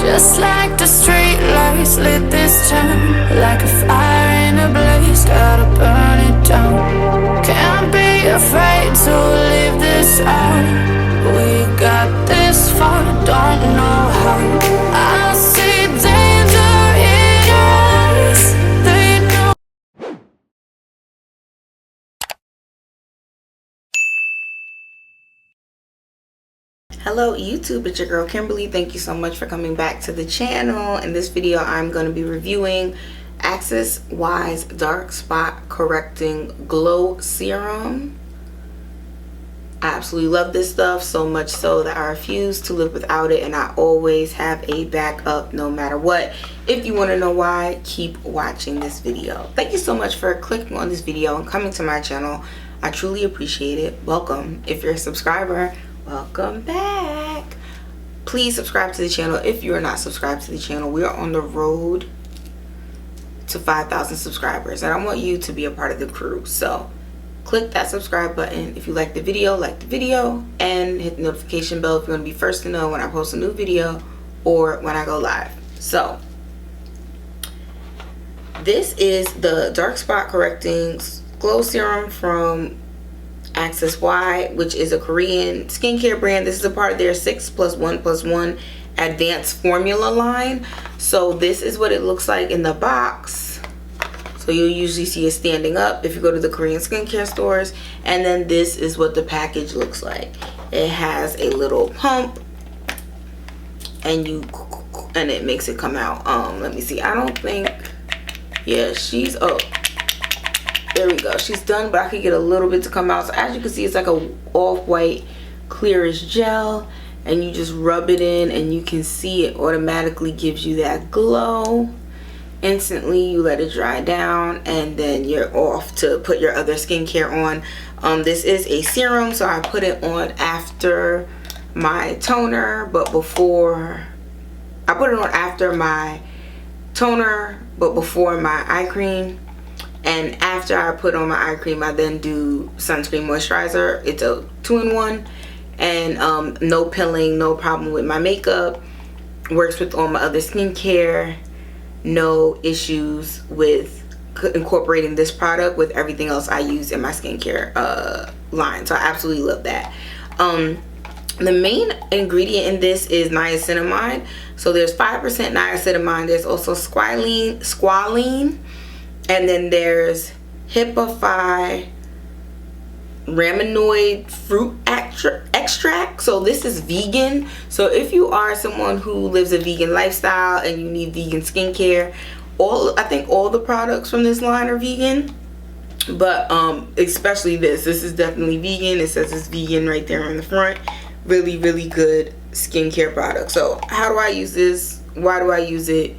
Just like the street lights lit this town, like a fire in a blaze, gotta burn it down. Can't be afraid to leave this out. We got this far, don't know how. I see danger in your eyes, they know. Hello YouTube, it's your girl Kimberly. Thank you so much for coming back to the channel. In this video I'm going to be reviewing Access Wise Dark Spot Correcting Glow Serum. I absolutely love this stuff, so much so that I refuse to live without it, and I always have a backup no matter what. If you want to know why, keep watching this video. Thank you so much for clicking on this video and coming to my channel. I truly appreciate it. Welcome. If you're a subscriber, welcome back. Please subscribe to the channel if you are not subscribed to the channel. We are on the road to 5,000 subscribers, and I want you to be a part of the crew. So click that subscribe button if you like the video, and hit the notification bell if you want to be first to know when I post a new video or when I go live. So this is the Dark Spot Correcting Glow Serum from Access Y, which is a Korean skincare brand. This is a part of their 6+1+1 advanced formula line. So this is what it looks like in the box. So you'll usually see it standing up if you go to the Korean skincare stores, and then this is what the package looks like. It has a little pump, and it makes it come out. Let me see. I don't think, yeah, she's, oh, there we go, she's done, but I could get a little bit to come out. So as you can see, it's like a off-white clearish gel, and you just rub it in and you can see it automatically gives you that glow. Instantly you let it dry down, and then you're off to put your other skincare on. This is a serum, so I put it on after my toner, but before I put it on after my toner, but before my eye cream. And after I put on my eye cream, I then do sunscreen moisturizer. It's a 2-in-1, and no pilling, no problem with my makeup. Works with all my other skincare. No issues with incorporating this product with everything else I use in my skincare line. So I absolutely love that. The main ingredient in this is niacinamide. So there's 5% niacinamide. There's also squalene, and then there's Hippophi raminoid fruit extract. So this is vegan. So if you are someone who lives a vegan lifestyle and you need vegan skincare, I think all the products from this line are vegan, but especially this is definitely vegan. It says it's vegan right there on the front. Really good skincare product. So how do I use this? Why do I use it?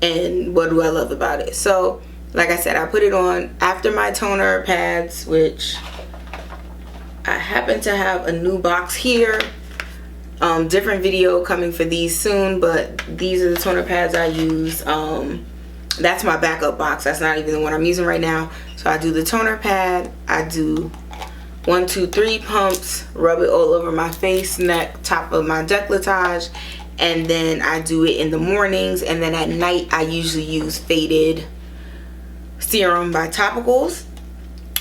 And what do I love about it? So like I said, I put it on after my toner pads, which I happen to have a new box here. Different video coming for these soon, but these are the toner pads I use. That's my backup box. That's not even the one I'm using right now. So I do the toner pad. I do 1, 2, 3 pumps, rub it all over my face, neck, top of my décolletage, and then I do it in the mornings, and then at night I usually use Faded Serum by Topicals.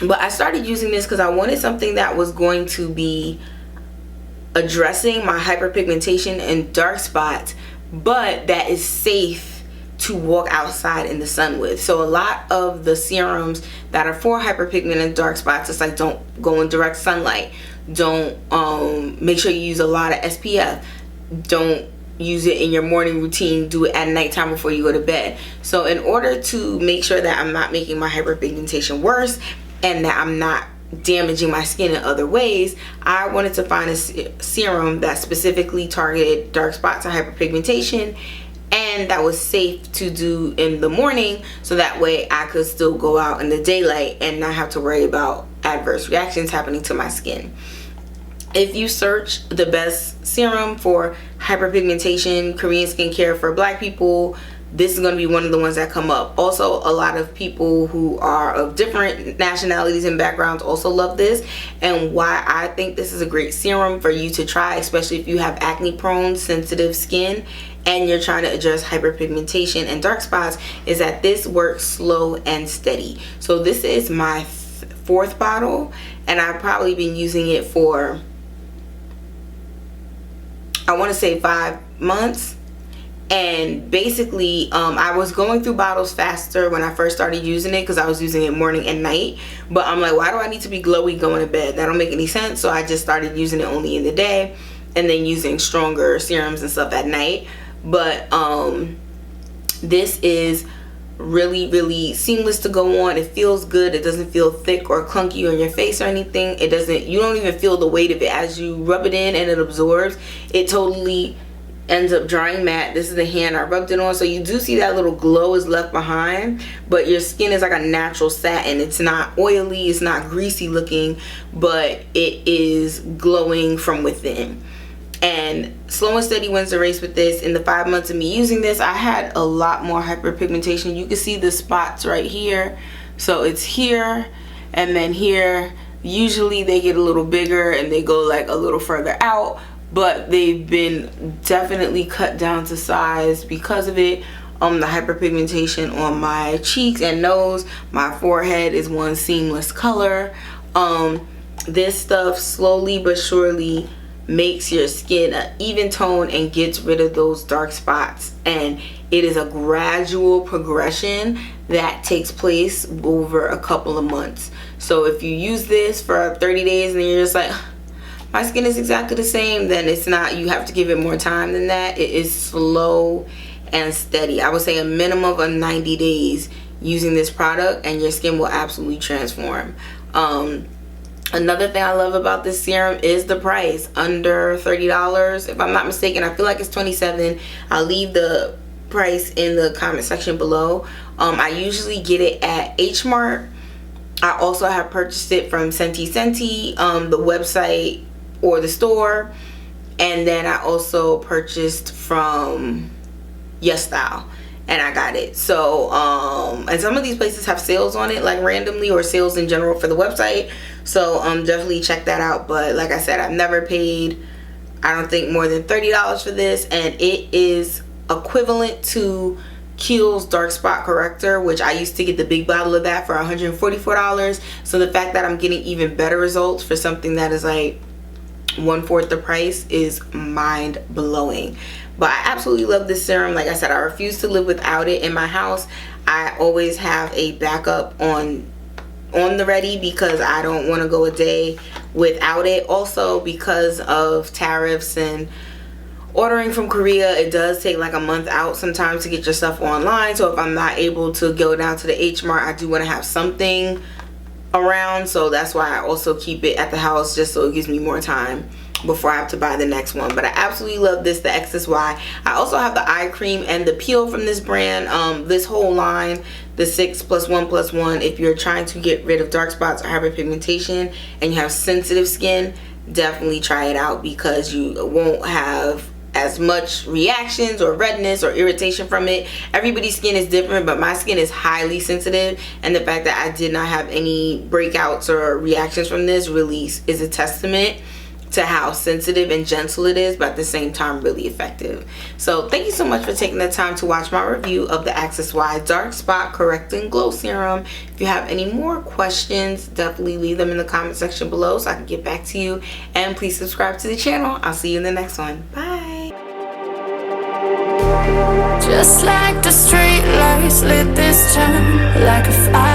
But I started using this because I wanted something that was going to be addressing my hyperpigmentation and dark spots, but that is safe to walk outside in the sun with. So a lot of the serums that are for hyperpigment and dark spots, it's like don't go in direct sunlight, don't make sure you use a lot of SPF, don't use it in your morning routine, do it at nighttime before you go to bed. So in order to make sure that I'm not making my hyperpigmentation worse and that I'm not damaging my skin in other ways, I wanted to find a serum that specifically targeted dark spots and hyperpigmentation, and that was safe to do in the morning, so that way I could still go out in the daylight and not have to worry about adverse reactions happening to my skin. If you search the best serum for hyperpigmentation, Korean skincare for black people, this is going to be one of the ones that come up. Also, a lot of people who are of different nationalities and backgrounds also love this, and why I think this is a great serum for you to try, especially if you have acne prone sensitive skin and you're trying to address hyperpigmentation and dark spots, is that this works slow and steady. So this is my fourth bottle, and I've probably been using it for, I want to say 5 months. And basically I was going through bottles faster when I first started using it, because I was using it morning and night. But I'm like, why do I need to be glowy going to bed? That don't make any sense. So I just started using it only in the day, and then using stronger serums and stuff at night. But this is really seamless to go on. It feels good. It doesn't feel thick or clunky on your face or anything. It doesn't, you don't even feel the weight of it as you rub it in, and it absorbs. It totally ends up drying matte. This is the hand I rubbed it on, so you do see that little glow is left behind, but your skin is like a natural satin. It's not oily, it's not greasy looking, but it is glowing from within. And slow and steady wins the race with this. In the 5 months of me using this, I had a lot more hyperpigmentation. You can see the spots right here. So it's here and then here. Usually they get a little bigger and they go like a little further out, but they've been definitely cut down to size because of it. The hyperpigmentation on my cheeks and nose, my forehead is one seamless color. This stuff slowly but surely makes your skin an even tone and gets rid of those dark spots, and it is a gradual progression that takes place over a couple of months. So if you use this for 30 days and you're just like, my skin is exactly the same, then it's not. You have to give it more time than that. It is slow and steady. I would say a minimum of 90 days using this product and your skin will absolutely transform. Another thing I love about this serum is the price, under $30 if I'm not mistaken. I feel like it's $27. I'll leave the price in the comment section below. I usually get it at H Mart. I also have purchased it from Senti, the website or the store, and then I also purchased from Yes Style, and I got it. So and some of these places have sales on it, like randomly, or sales in general for the website. So definitely check that out. But like I said, I've never paid, I don't think, more than $30 for this, and it is equivalent to Kiehl's dark spot corrector, which I used to get the big bottle of that for $144. So the fact that I'm getting even better results for something that is like 1/4 the price is mind-blowing. But I absolutely love this serum. Like I said, I refuse to live without it in my house. I always have a backup on the ready, because I don't want to go a day without it. Also, because of tariffs and ordering from Korea, it does take like a month out sometimes to get your stuff online. So if I'm not able to go down to the H Mart, I do want to have something around. So that's why I also keep it at the house, just so it gives me more time before I have to buy the next one. But I absolutely love this, the XSY. I also have the eye cream and the peel from this brand. This whole line, the 6+1+1, if you're trying to get rid of dark spots or hyperpigmentation and you have sensitive skin, definitely try it out, because you won't have as much reactions or redness or irritation from it. Everybody's skin is different, but my skin is highly sensitive, and the fact that I did not have any breakouts or reactions from this really is a testament to how sensitive and gentle it is, but at the same time really effective. So thank you so much for taking the time to watch my review of the XSY Dark Spot Correcting Glow Serum. If you have any more questions, definitely leave them in the comment section below so I can get back to you. And please subscribe to the channel. I'll see you in the next one. Bye. Just like the street lights lit this town, like a fire